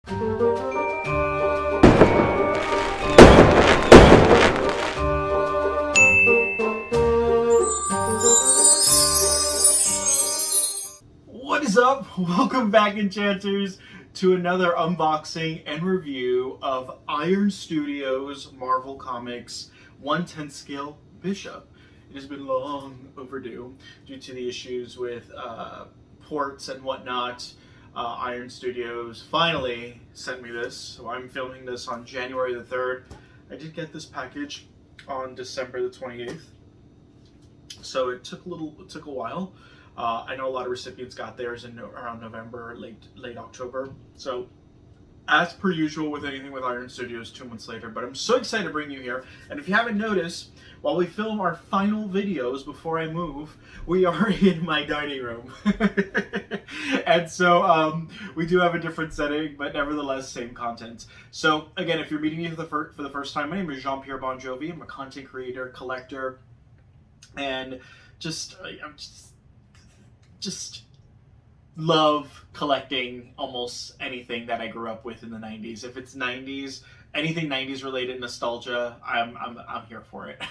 What is up? Welcome back, Enchanters, to another unboxing and review of Iron Studios Marvel Comics 1/10 scale Bishop. It has been long overdue due to the issues with ports and whatnot. Iron Studios finally sent me this, so I'm filming this on January the 3rd. I did get this package on December the 28th, so it took a while. I know a lot of recipients got theirs in around November, late October. So, as per usual with anything with Iron Studios, 2 months later. But I'm so excited to bring you here. And if you haven't noticed, while we film our final videos before I move, we are in my dining room. And so we do have a different setting, but nevertheless, same content. So again, if you're meeting me for the first time, my name is Jean-Pierre Bon Jovi. I'm a content creator, collector, and I'm just love collecting almost anything that I grew up with in the 90s. If it's 90s, anything 90s related nostalgia, I'm here for it.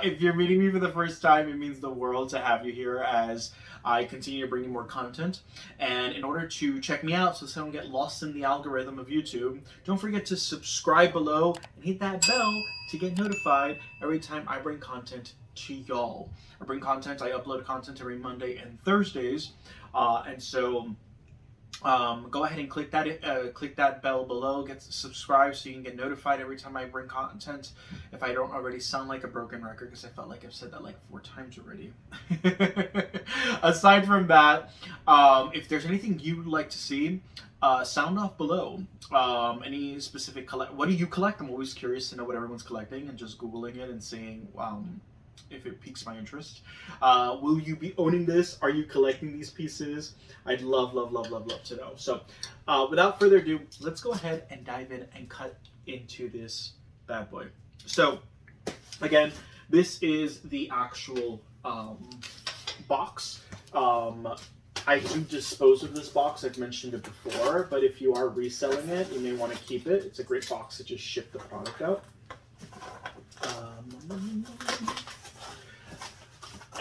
If you're meeting me for the first time, it means the world to have you here as I continue to bring you more content. And in order to check me out so I don't get lost in the algorithm of YouTube, don't forget to subscribe below and hit that bell to get notified every time I bring content to y'all. I upload content every Monday and Thursdays, and so go ahead and click that bell below, get subscribed so you can get notified every time I bring content. If I don't already sound like a broken record, because I felt like I've said that like 4 times already. Aside from that, if there's anything you'd like to see, sound off below. Any specific what do you collect? I'm always curious to know what everyone's collecting, and just Googling it and seeing if it piques my interest. Will you be owning this? Are you collecting these pieces? I'd love to know. So without further ado, let's go ahead and dive in and cut into this bad boy. So again, this is the actual box. I do dispose of this box. I've mentioned it before, but if you are reselling it, you may want to keep it. It's a great box to just ship the product out.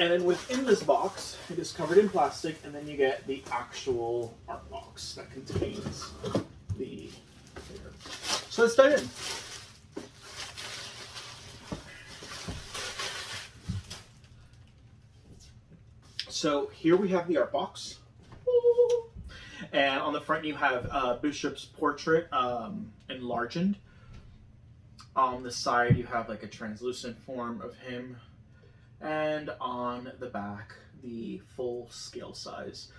And then within this box, it is covered in plastic, and then you get the actual art box that contains the figure. So let's dive in. So here we have the art box. And on the front you have Bishop's portrait enlarged. On the side you have like a translucent form of him. And on the back, the full scale size,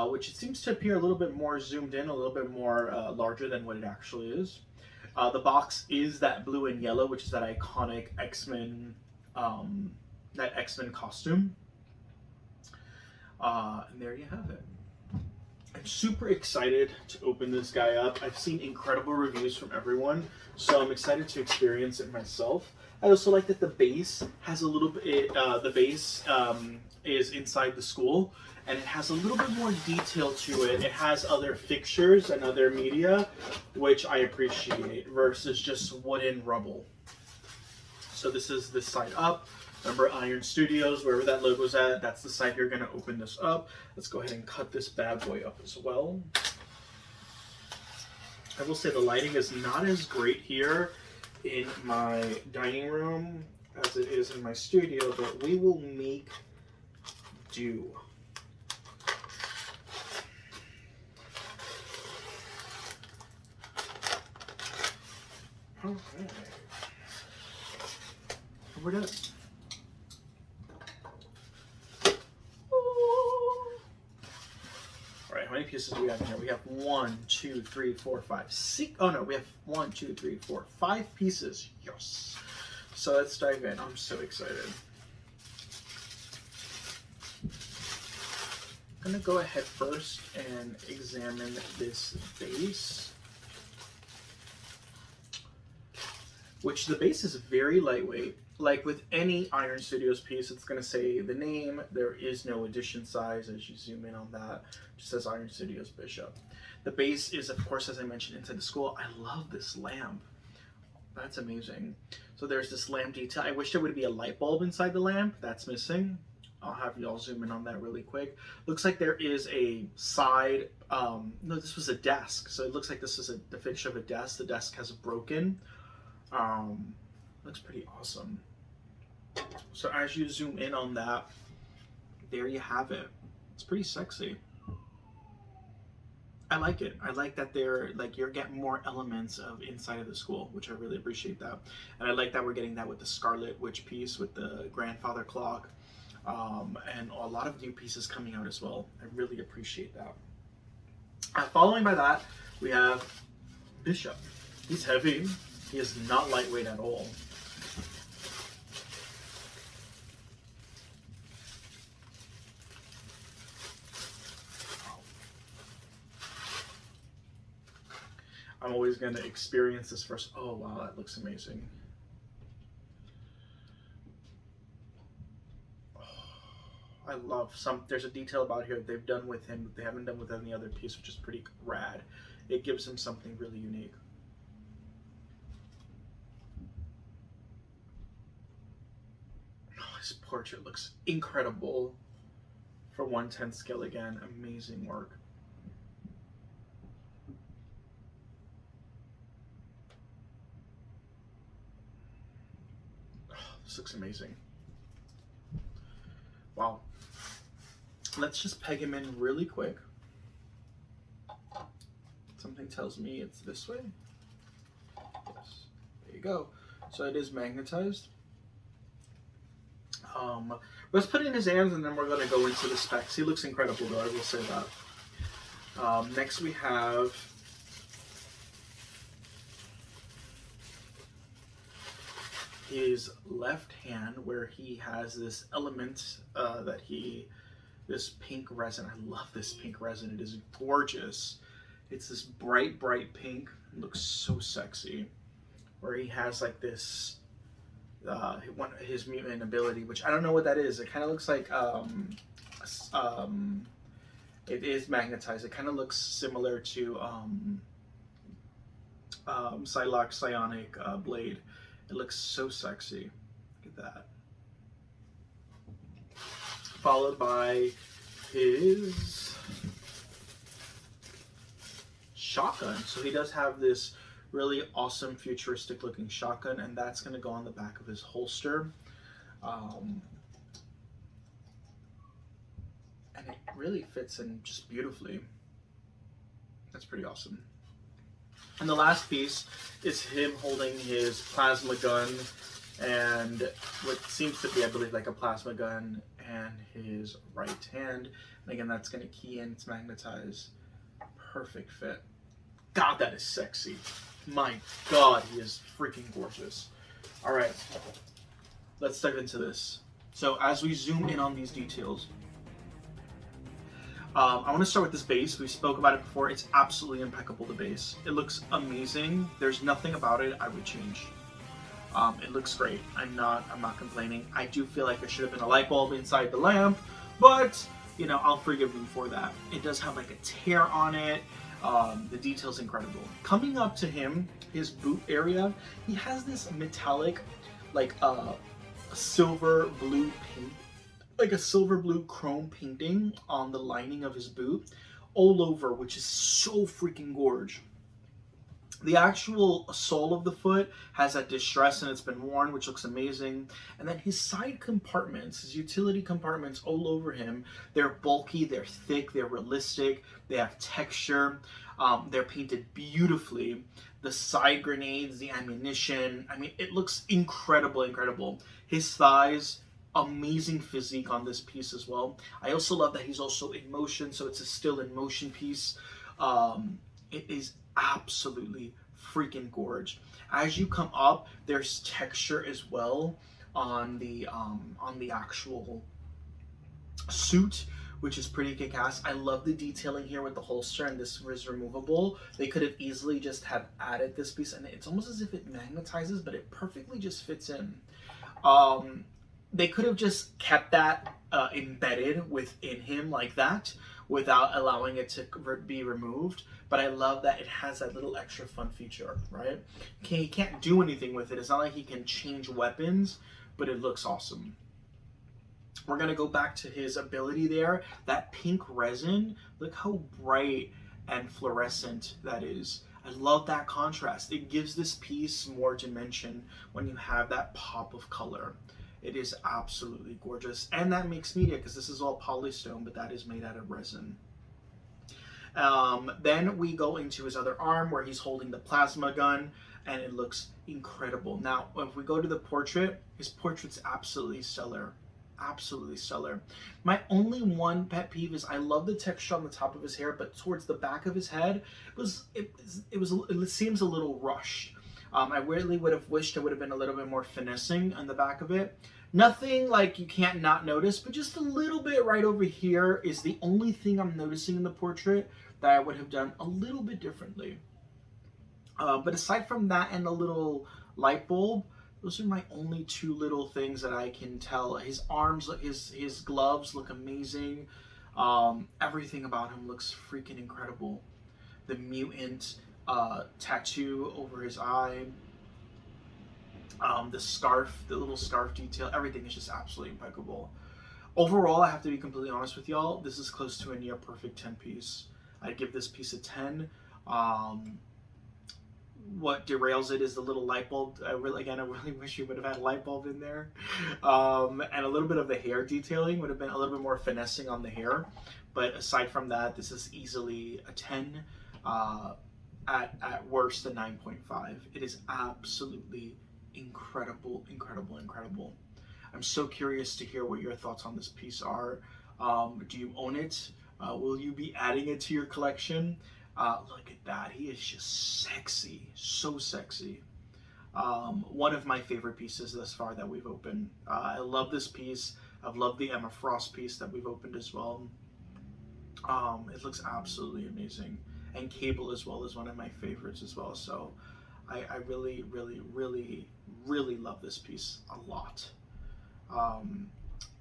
which it seems to appear a little bit more zoomed in, a little bit more larger than what it actually is. The box is that blue and yellow, which is that iconic X-Men, costume. And there you have it. I'm super excited to open this guy up. I've seen incredible reviews from everyone, so I'm excited to experience it myself. I also like that the base has a little bit, the base is inside the school, and it has a little bit more detail to it. It has other fixtures and other media, which I appreciate, versus just wooden rubble. So this is the side up. Remember Iron Studios, wherever that logo's at, that's the side you're going to open this up. Let's go ahead and cut this bad boy up as well. I will say the lighting is not as great here in my dining room as it is in my studio, but we will make do. Okay. We're done. Alright, how many pieces do we have in here? We have 1, 2, 3, 4, 5, 6. Oh no, we have 1, 2, 3, 4, 5 pieces. Yes. So let's dive in. I'm so excited. I'm going to go ahead first and examine this base. which the base is very lightweight. Like with any Iron Studios piece, it's going to say the name. There is no edition size as you zoom in on that. It just says Iron Studios Bishop. The base is, of course, as I mentioned, Inside the School. I love this lamp. That's amazing. So there's this lamp detail. I wish there would be a light bulb inside the lamp. That's missing. I'll have y'all zoom in on that really quick. Looks like there is a side, no, this was a desk. So it looks like this is a depiction of a desk. The desk has broken. Looks pretty awesome. So as you zoom in on that, there you have it. It's pretty sexy. I like it. I like that they're like you're getting more elements of Inside of the School, which I really appreciate that. And I like that we're getting that with the Scarlet Witch piece, with the grandfather clock, and a lot of new pieces coming out as well. I really appreciate that. Following by that, we have Bishop. He's heavy. He is not lightweight at all. I'm always going to experience this first. Oh, wow, that looks amazing. Oh, I love there's a detail about here that they've done with him that they haven't done with any other piece, which is pretty rad. It gives him something really unique. Oh, his portrait looks incredible for 1/10 scale again. Amazing work. This looks amazing. Wow. Let's just peg him in really quick. Something tells me it's this way. Yes. There you go. So it is magnetized. Let's put it in his hands and then we're going to go into the specs. He looks incredible though, I will say that. Next we have his left hand, where he has this element this pink resin. I love this pink resin. It is gorgeous. It's this bright pink. It looks so sexy. Where he has like this, his mutant ability, which I don't know what that is. It kind of looks like, it is magnetized. It kind of looks similar to Psylocke Psionic Blade. It looks so sexy. Look at that. Followed by his shotgun. So he does have this really awesome futuristic looking shotgun, and that's going to go on the back of his holster. And it really fits in just beautifully. That's pretty awesome. And the last piece is him holding his plasma gun and what seems to be, I believe, like a plasma gun, and his right hand. And again, that's going to key in, it's magnetized. Perfect fit. God, that is sexy. My God, he is freaking gorgeous. All right, let's dive into this. So as we zoom in on these details, I want to start with this base. We spoke about it before. It's absolutely impeccable, the base. It looks amazing. There's nothing about it I would change. It looks great. I'm not complaining. I do feel like there should have been a light bulb inside the lamp, but you know, I'll forgive them for that. It does have like a tear on it. The detail's incredible. Coming up to him, his boot area, he has this metallic, like a silver blue paint, like a silver blue chrome painting on the lining of his boot all over, which is so freaking gorge. The actual sole of the foot has that distress and it's been worn, which looks amazing. And then his side compartments, his utility compartments all over him, they're bulky, they're thick, they're realistic, they have texture, they're painted beautifully. The side grenades, the ammunition, I mean, it looks incredible, incredible. His thighs, amazing physique on this piece as well. I also love that he's also in motion, so it's a still in motion piece. It is absolutely freaking gorge. As you come up, there's texture as well on the actual suit, which is pretty kick-ass. I love the detailing here with the holster, and this is removable. They could have easily just have added this piece, and it's almost as if it magnetizes, but it perfectly just fits in. They could have just kept that embedded within him like that without allowing it to be removed. But I love that it has that little extra fun feature, right? He can't do anything with it. It's not like he can change weapons, but it looks awesome. We're going to go back to his ability there. That pink resin, look how bright and fluorescent that is. I love that contrast. It gives this piece more dimension when you have that pop of color. It is absolutely gorgeous. And that mixed media, because this is all polystone, but that is made out of resin. Then we go into his other arm where he's holding the plasma gun, and it looks incredible. Now, if we go to the portrait, his portrait's absolutely stellar. Absolutely stellar. My only one pet peeve is I love the texture on the top of his hair, but towards the back of his head, it seems a little rushed. I really would have wished it would have been a little bit more finessing on the back of it. Nothing like you can't not notice, but just a little bit right over here is the only thing I'm noticing in the portrait that I would have done a little bit differently. But aside from that and a little light bulb, those are my only two little things that I can tell. His arms, his gloves look amazing. Everything about him looks freaking incredible. The mutant tattoo over his eye. The scarf, the little scarf detail, everything is just absolutely impeccable. Overall, I have to be completely honest with y'all, this is close to a near perfect 10 piece. I'd give this piece a 10. What derails it is the little light bulb. I really wish you would have had a light bulb in there. And a little bit of the hair detailing would have been a little bit more finessing on the hair. But aside from that, this is easily a 10. At worst, a 9.5. It is absolutely incredible, incredible, incredible. I'm so curious to hear what your thoughts on this piece are. Do you own it? Will you be adding it to your collection? Look at that. He is just sexy. So sexy. One of my favorite pieces thus far that we've opened. I love this piece. I've loved the Emma Frost piece that we've opened as well. It looks absolutely amazing. And Cable as well is one of my favorites as well. So I really, really, really, really love this piece a lot.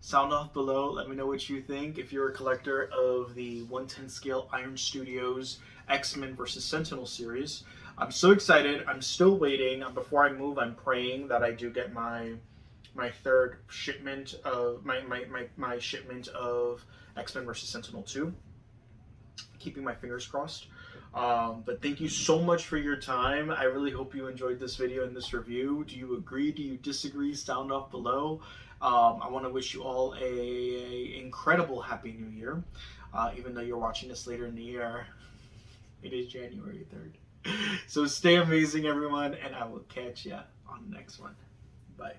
Sound off below. Let me know what you think. If you're a collector of the 110 scale Iron Studios X-Men vs. Sentinel series, I'm so excited. I'm still waiting. Before I move, I'm praying that I do get my third shipment of my shipment of X-Men vs. Sentinel 2. Keeping my fingers crossed. But thank you so much for your time. I really hope you enjoyed this video and this review. Do you agree? Do you disagree? Sound off below. I want to wish you all a incredible Happy New Year. Even though you're watching this later in the year, it is January 3rd. So stay amazing, everyone, and I will catch ya on the next one. Bye.